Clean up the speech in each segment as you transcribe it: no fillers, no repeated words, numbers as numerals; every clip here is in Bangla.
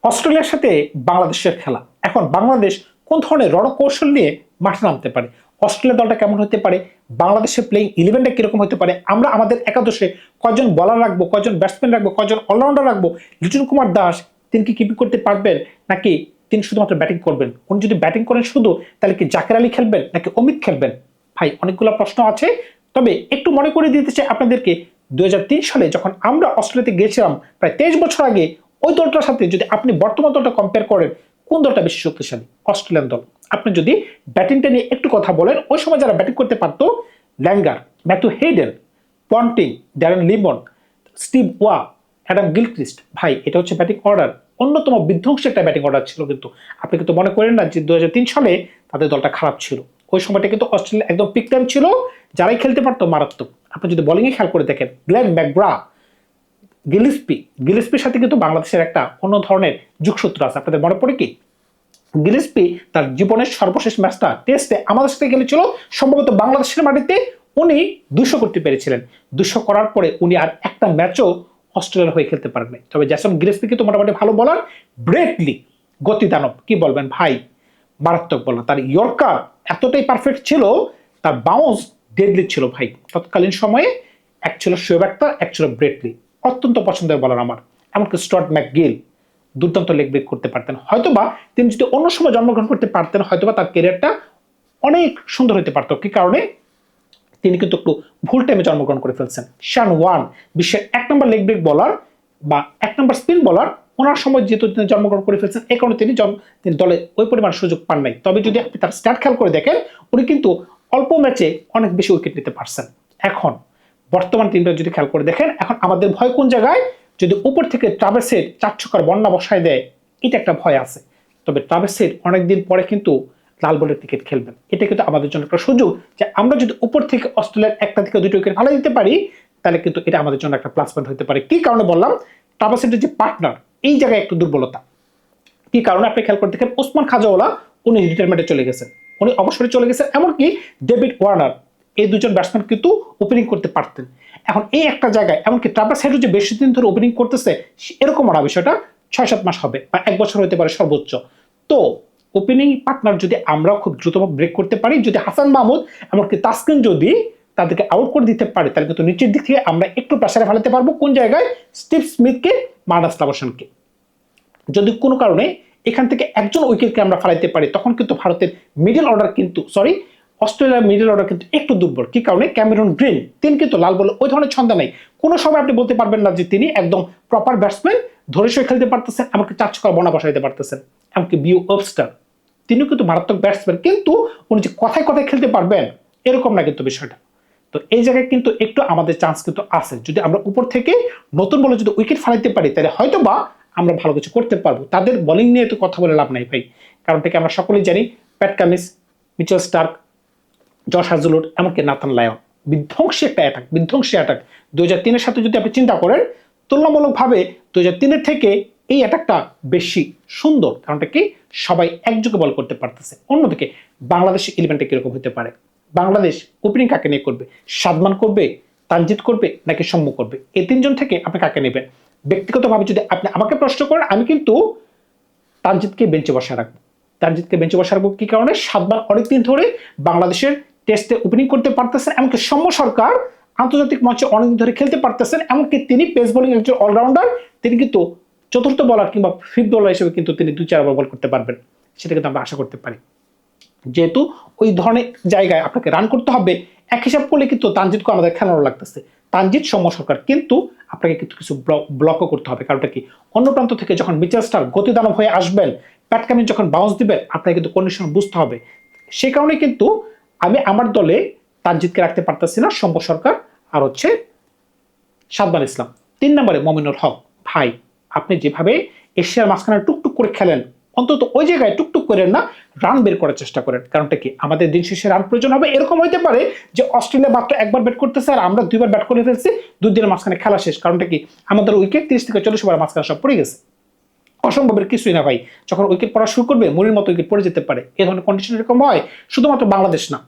অস্ট্রেলিয়ার সাথে বাংলাদেশের খেলা। এখন বাংলাদেশ কোন ধরনের রণকৌশল নিয়ে মাঠে নামতে পারে, অস্ট্রেলিয়া দলটা কেমন হতে পারে, বাংলাদেশের প্লেইং ইলেভেনটা কিরকম হতে পারে, আমরা আমাদের একাদশে কয়জন বলার রাখবো, কয়জন ব্যাটসম্যান রাখবো, কয়জন অলরাউন্ডার রাখবো, লিটন কুমার দাস তিনি কি কিপিং করতে পারবেন নাকি তিনি শুধুমাত্র ব্যাটিং করবেন, উনি যদি ব্যাটিং করেন শুধু তাহলে কি জাকের আলী খেলবেন নাকি অমিত খেলবেন। ভাই অনেকগুলো প্রশ্ন আছে, তবে একটু মনে করে দিতে চাই আপনাদেরকে 2003 সালে যখন আমরা অস্ট্রেলিয়াতে গিয়েছিলাম প্রায় 23 বছর আগে, ওই দলটার সাথে যদি আপনি বর্তমান দলটা কম্পেয়ার করেন কোন দলটা বেশি শক্তিশালী? অস্ট্রেলিয়ান দল। আপনি যদি ব্যাটিংটা নিয়ে একটু কথা বলেন, ওই সময় যারা ব্যাটিং করতে পারতো Langer, Matthew Haden, Ponting, Darren Limon, Steve ওয়া, অ্যাডাম গিলক্রিস্ট, ভাই এটা হচ্ছে ব্যাটিং অর্ডার, অন্যতম বিধ্বংসী একটা ব্যাটিং অর্ডার ছিল। কিন্তু আপনি কিন্তু মনে করেন না যে 2003 সালে তাদের দলটা খারাপ ছিল। ওই সময়টা কিন্তু অস্ট্রেলিয়া একদম পিক টাইম ছিল, যারাই খেলতে পারতো মারাত্মক। আপনি যদি বোলিংয়ে খেয়াল করে দেখেন, গ্লেন ম্যাকগ্রা, গিলিস্পির সাথে কিন্তু বাংলাদেশের একটা অন্য ধরনের যোগসূত্র আছে। আপনাদের মনে পড়ে কি? গিলিস্পি তার জীবনের সর্বশেষ ম্যাচটা টেস্টে আমাদের সাথে খেলেছিল সম্ভবত বাংলাদেশের মাটিতে, উনি 200 করতে পেরেছিলেন। 200 করার পরে উনি আর একটা ম্যাচও অস্ট্রেলিয়ার হয়ে খেলতে পারেন নাই। তবে জ্যাসন গিলিস্পি কিন্তু মোটামুটি ভালো বলার, ব্রেটলি গতিদানব, কি বলবেন ভাই, মারাত্মক বলার। তার ইয়র্কার এতটাই পারফেক্ট ছিল, তার বাউন্স ডেডলি ছিল ভাই। তৎকালীন সময়ে এক ছিল শোয়েব আখতার, এক ছিল ব্রেটলি, অত্যন্ত পছন্দের বলার আমার। এমনকি স্টুয়ার্ট ম্যাকগিল দুর্দান্ত লেগ ব্রেক করতে পারতেন। হয়তোবা তিনি যদি অন্য সময় জন্মগ্রহণ করতে পারতেন, হয়তোবা তার ক্যারিয়ারটা অনেক সুন্দর হতে পারতো। কি কারণে? তিনি কিন্তু একটু ভুল টাইমে জন্মগ্রহণ করে ফেলছেন। শান ওয়ান বিশ্বের 1 নম্বর লেগ ব্রেক বলার বা 1 নম্বর স্পিন বলার, ওনার সময় যেহেতু তিনি জন্মগ্রহণ করে ফেলছেন, এই কারণে তিনি দলে ওই পরিমাণ সুযোগ পান নাই। তবে যদি আপনি তার স্ট্যাট খেয়াল করে দেখেন, উনি কিন্তু অল্প ম্যাচে অনেক বেশি উইকেট নিতে পারছেন। এখন বর্তমান টিমটা যদি খেয়াল করে দেখেন, এখন আমাদের ভয় কোন জায়গায়? যদি উপর থেকে ট্রাভেস হেড 4 ছক্কার বন্যা বসায় দেয়, এটা একটা ভয় আছে। তবে ট্রাভেস হেড অনেকদিন পরে কিন্তু লাল বলের ক্রিকেট খেলবেন। এটা কিন্তু আমাদের জন্য একটা সুযোগ যে আমরা যদি উপর থেকে অস্ট্রেলিয়ার 1টা থেকে 2টা উইকেট ভালো দিতে পারি, তাহলে কিন্তু এটা আমাদের জন্য একটা প্লাস পয়েন্ট হতে পারে। কি কারণে বললাম? ট্রাভেস হেডের যে পার্টনার, এই জায়গায় একটু দুর্বলতা। কি কারণে? আপনি খেয়াল করে দেখেন, ওসমান খাজাওয়ালা উনি রিটায়ারমেন্টে চলে গেছেন, উনি অবসরে চলে গেছেন। এমনকি ডেভিড ওয়ার্নার, এই দুজন ব্যাটসম্যান কিন্তু ওপেনিং করতে পারতেন। এখন এই একটা জায়গায় এমনকি ট্রাভার্স হেডও যে বেশি দিন ধরে ওপেনিং করতেছে, এরকম না, বিষয়টা 6-7 মাস হবে বা 1 বছর হতে পারে সর্বোচ্চ। তো ওপেনিং পার্টনার যদি আমরা খুব দ্রুত ব্রেক করতে পারি, যদি হাসান মাহমুদ এমনকি তাসকিন যদি তাদেরকে আউট করে দিতে পারে, তাহলে কিন্তু নিচের দিক থেকে আমরা একটু প্রেসারে ফেলাতে পারবো। কোন জায়গায়? স্টিভ স্মিথকে, মার্নাস লাবসানকে। যদি কোনো কারণে এখান থেকে একজন উইকেটকে আমরা ফেলাইতে পারি, তখন কিন্তু ভারতের মিডল অর্ডার কিন্তু অস্ট্রেলিয়ার মিডল অর্ডার কিন্তু একটু দুর্বল। কি কারণে? ক্যামেরন গ্রিন তিনি কিন্তু লাল বলে ওই ধরনের ছন্দা নেই। কোনো সময় আপনি বলতে পারবেন না যে তিনি একদম প্রপার ব্যাটসম্যান, ধরে সই খেলতে পারতেছেন, এমনকি 4 ছক্কার বনা বসাইতে পারতেছেন। এমনকি বিউ ওয়েবস্টার তিনিও কিন্তু মারাত্মক ব্যাটসম্যান, কিন্তু উনি যে কথায় কথায় খেলতে পারবেন এরকম না কিন্তু বিষয়টা। তো এই জায়গায় কিন্তু একটু আমাদের চান্স কিন্তু আছে, যদি আমরা উপর থেকে নতুন বলে যদি উইকেট ফেলাইতে পারি, তাহলে হয়তো বা আমরা ভালো কিছু করতে পারবো। তাদের বোলিং নিয়ে তো কথা বলে লাভ নাই ভাই, কারণ থেকে আমরা সকলেই জানি Pat Cummins, Mitchell Starc, Josh Hazlewood, এমনকি নাথান লায়ন, বিধ্বংসী একটা অ্যাটাক, বিধ্বংসী অ্যাটাক। 2003-এর সাথে যদি আপনি চিন্তা করেন, তুলনামূলকভাবে 2003-এর থেকে এই অ্যাটাকটা বেশি সুন্দর। কারণটা কি? সবাই একযোগে বল করতে পারতেছে। অন্যদিকে বাংলাদেশের ইলেভেনটা কিরকম হতে পারে? বাংলাদেশ ওপেনিং কাকে নিয়ে করবে? সাদমান করবে, তানজিদ করবে নাকি সৌম্য করবে? এই 3জন থেকে আপনি কাকে নেবেন? ব্যক্তিগতভাবে যদি আপনি আমাকে প্রশ্ন করেন, আমি কিন্তু তানজিদকে বেঞ্চে বসা রাখবো। তানজিদকে বেঞ্চে বসা রাখবো কি কারণে? সাদমান অনেকদিন ধরে বাংলাদেশের টেস্টে ওপেনিং করতে পারতেছেন, এমনকি সৌম্য সরকার আন্তর্জাতিক মঞ্চে অনেকদিন ধরে খেলতে পারতেছেন, এমনকি তিনি পেস বোলিং একজন অলরাউন্ডার, তিনি কিন্তু চতুর্থ বলার কিংবা ফিফথ বলার হিসেবে কিন্তু তিনি 2-4 ওভার বল করতে পারবেন, সেটা কিন্তু আমরা আশা করতে পারি। যেহেতু ওই ধরনের জায়গায় আপনাকে রান করতে হবে, এক হিসাব করলে কিন্তু তানজিদকে আমাদের খেলানো লাগতেছে। তানজিদ, সৌম্য সরকার, কিন্তু আপনাকে কিন্তু কিছু ব্লকও করতে হবে। কারণটা কি? অন্য প্রান্ত থেকে যখন মিচেল স্টার্ক গতিদানব হয়ে আসবেন, প্যাট কামিন্স যখন বাউন্স দিবেন, আপনাকে কিন্তু কন্ডিশন বুঝতে হবে। সেই কারণে কিন্তু আমি আমার দলে তানজিদকে রাখতে পারতেছি না, সৌম্য সরকার আর হচ্ছে সাদমান ইসলাম। 3 নম্বরে মমিনুল হক। ভাই আপনি যেভাবে এশিয়ার মাঝখানে টুকটুক করে খেলেন, অন্তত ওই জায়গায় টুকটুক করেন না, রান বের করার চেষ্টা করেন। কারণটা কি? আমাদের দিন শেষে রান প্রয়োজন হবে। এরকম হইতে পারে যে অস্ট্রেলিয়া মাত্র একবার ব্যাট করতেছে আর আমরা 2বার ব্যাট করে ফেলছি, 2 দিনের মাঝখানে খেলা শেষ। কারণটা কি? আমাদের উইকেট 30 থেকে 40 ওভার মাঝখানে সব পড়ে গেছে। অসম্ভবের কিছুই না ভাই, যখন উইকেট পড়া শুরু করবে মনির মতো উইকেট পড়ে যেতে পারে। এই ধরনের কন্ডিশন এরকম হয়। শুধুমাত্র বাংলাদেশ না,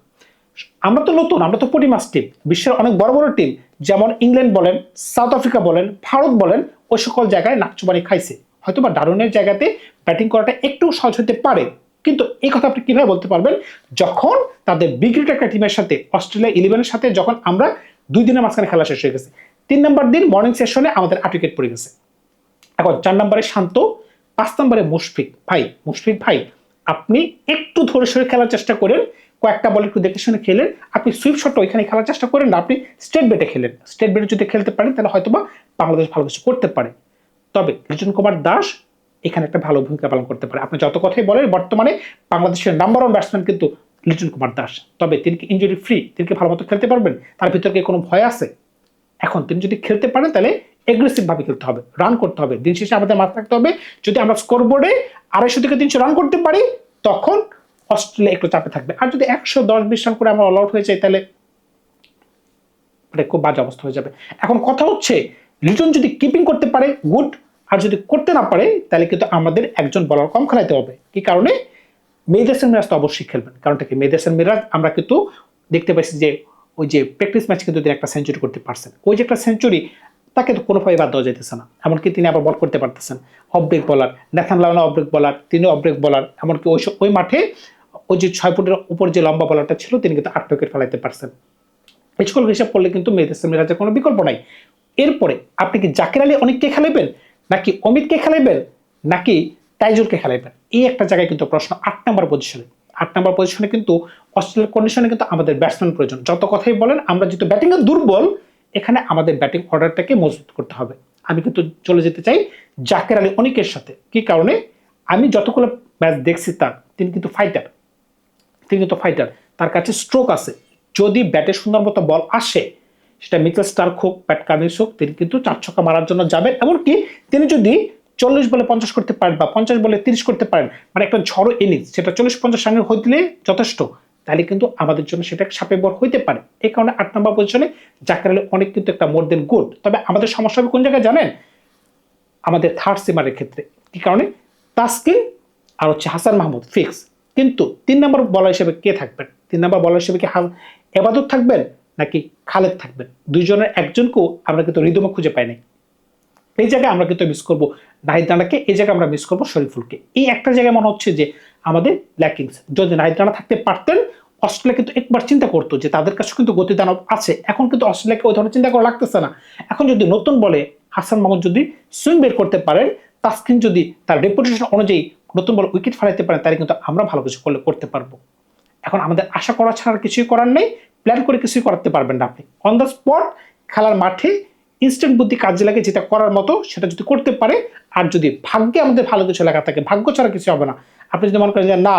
আমরা তো নতুন, আমরা তো পরিমাস টিম। বিশ্বের অনেক বড় বড় টিম যেমন ইংল্যান্ড বলেন, সাউথ আফ্রিকা বলেন, ভারত বলেন, ওই সকল জায়গায় নাকচুবানি খাইছে। হয়তো বা ডারউইনের জায়গাতে ব্যাটিং করাটা একটু সহজ হতে পারে, কিন্তু এই কথা আপনি কিভাবে বলতে পারবেন যখন তাদের বিগ্রেট একটা টিমের সাথে অস্ট্রেলিয়া 11-এর সাথে যখন আমরা 2 দিনের মাঝখানে খেলা শেষ হয়ে গেছে। 3 নম্বর দিন মর্নিং সেশনে আমাদের 8 উইকেট পড়ে গেছে। এখন 4 নম্বরে শান্ত, 5 নম্বরে মুশফিক ভাই আপনি একটু ধরে সরে খেলার চেষ্টা করেন, কয়েকটা বল একটু দেখে শুনে খেলেন, আপনি সুইপ শট ওইখানে খেলার চেষ্টা করেন না, আপনি স্টেট বেটে খেলেন। স্টেট বেটে যদি খেলতে পারেন তাহলে হয়তোবা বাংলাদেশ ভালো কিছু করতে পারে। তবে লিটন কুমার দাস এখানে একটা ভালো ভূমিকা পালন করতে পারে। আপনি যত কথাই বলেন বর্তমানে বাংলাদেশের নাম্বার 1 ব্যাটসম্যান কিন্তু লিটন কুমার দাস। তবে তিনি কি ইনজুরি ফ্রি, তিনি কি ভালো মতো খেলতে পারবেন, তার ভিতরে কি কোনো ভয় আছে? এখন তিনি যদি খেলতে পারেন তাহলে এগ্রেসিভ ভাবে খেলতে হবে, রান করতে হবে। দিন শেষে আমাদের মাথায় রাখতে হবে যদি আমরা স্কোরবোর্ডে 250 থেকে 300 রান করতে পারি তখন অস্ট্রেলিয়া একটু চাপে থাকবে। আর যদি 110-20 রান করে আমরা অল আউট হয়ে যাই তাহলে খুব বাজে অবস্থা হয়ে যাবে। এখন কথা হচ্ছে লিটন যদি কিপিং করতে পারে গুড, আর যদি করতে না পারে তাহলে কিন্তু আমাদের একজন বলার কম খেলাতে হবে। কি কারণে? মেহেদী হাসান মিরাজ তো অবশ্যই খেলবেন। কারণটা কি, মেহেদী হাসান মিরাজ আমরা কিন্তু দেখতে পাইছি যে ওই যে প্র্যাকটিস ম্যাচ কিন্তু তিনি একটা সেঞ্চুরি করতে পারছেন। ওই যে একটা সেঞ্চুরি তাকে তো কোনোভাবে বাদ দেওয়া যেতেছে না। এমনকি তিনি আবার বল করতে পারতেছেন, অফ ব্রেক বলার। নেথান লায়না অফ ব্রেক বলার, তিনি অফ ব্রেক বলার। এমনকি ওই মাঠে ওই যে 6 ফুটের উপর যে লম্বা বলারটা ছিল তিনি কিন্তু 8 উইকেট ফেলাইতে পারছেন। স্কোর হিসাব করলে কিন্তু মেহেদী হাসান মিরাজের কোনো বিকল্প নাই। এরপরে আপনি কি জাকির আলী অনিককে খেলাইবেন, নাকি অমিতকে খেলাইবেন, নাকি তাইজুলকে খেলাইবেন? এই একটা জায়গায় কিন্তু প্রশ্ন। 8 নম্বর পজিশনে কিন্তু অস্ট্রেলিয়ার কন্ডিশনে কিন্তু আমাদের ব্যাটসম্যান প্রয়োজন। যত কথাই বলেন আমরা যেহেতু ব্যাটিংয়ে দুর্বল, এখানে আমাদের ব্যাটিং অর্ডারটাকে মজবুত করতে হবে। আমি কিন্তু চলে যেতে চাই জাকির আলী অনিকের সাথে। কি কারণে? আমি যতগুলো ম্যাচ দেখছি তিনি কিন্তু ফাইটার, তার কাছে স্ট্রোক আছে। যদি ব্যাটে সুন্দর মতো বল আসে, সেটা মিচেল স্টার্ক হোক, প্যাট কামিন্স হোক, তিনি কিন্তু 4 ছক্কা মারার জন্য যাবেন। এমনকি তিনি যদি 40 বলে 50 করতে পারেন বা 50 বলে 30 করতে পারেন, মানে একটা ঝড়ো ইনিংস, সেটা 40-50 রানের হইলে যথেষ্ট, তাহলে কিন্তু আমাদের জন্য সেটা সাপে বর হইতে পারে। এই কারণে 8 নম্বর পজিশনে জাকির আলী অনেক কিন্তু একটা মোর দেন গুড। তবে আমাদের সমস্যা হবে কোন জায়গায় জানেন? আমাদের থার্ড সিমারের ক্ষেত্রে। কি কারণে? তাসকিন আর হাসান মাহমুদ ফিক্স, কিন্তু 3 নম্বর বলার হিসেবে কে থাকবেন? 3 নম্বর বলার হিসেবে কি এবাদত থাকবেন নাকি খালেদ থাকবেন? দুইজনের একজনকেও আমরা কিন্তু রিদমে খুঁজে পাই নাই। এই জায়গায় আমরা কিন্তু মিস করবো নাহিদ রানাকে, এই জায়গায় আমরা মিস করবো শরীফুলকে। এই একটা জায়গায় মনে হচ্ছে যে আমাদের ল্যাকিংস। যদি নাহিদ রানা থাকতে পারতেন, অস্ট্রেলিয়া কিন্তু একবার চিন্তা করতো যে তাদের কাছে কিন্তু গতিদানব আছে। এখন কিন্তু অস্ট্রেলিয়াকে ওই ধরনের চিন্তা করা লাগতেছে না। এখন যদি নতুন বলে হাসান মাহমুদ যদি সুইং বের করতে পারেন, তাসকিন যদি তার রেপুটেশন অনুযায়ী নতুন বল উইকেট ফেলাইতে পারেন, তাহলে কিন্তু আমরা ভালো কিছু করতে পারবো। এখন আমাদের আশা করা ছাড়া কিছুই করার নেই। প্ল্যান করে কিছুই করাতে পারবেন না আপনি। অন দ্য স্পট খেলার মাঠে ইনস্ট্যান্ট বুদ্ধি কাজে লাগে, যেটা করার মতো সেটা যদি করতে পারে। আর যদি ভাগ্যে আমাদের ভালো কিছু লেখা থাকে, ভাগ্য ছাড়া কিছু হবে না। আপনি যদি মনে করেন যে না,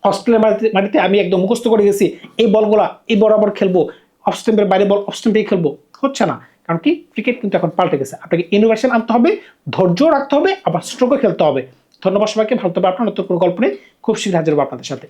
অস্ট্রেলিয়ার মাটিতে আমি একদম মুখস্থ করে গেছি, এই বলগুলা এই বরাবর খেলবো, অফ স্টাম্পের বাইরে বল অফ স্টাম্পেই খেলবো, হচ্ছে না। কারণ কি, ক্রিকেট কিন্তু এখন পাল্টে গেছে। আপনাকে ইনোভেশন আনতে হবে, ধৈর্য রাখতে হবে, আবার স্ট্রোকও খেলতে হবে। ধন্যবাদ সবাইকে। ভালো থাকবে। আপনার নতুন কোনো গল্প নেই, খুব শীঘ্র হাজির হবো আপনাদের সাথে।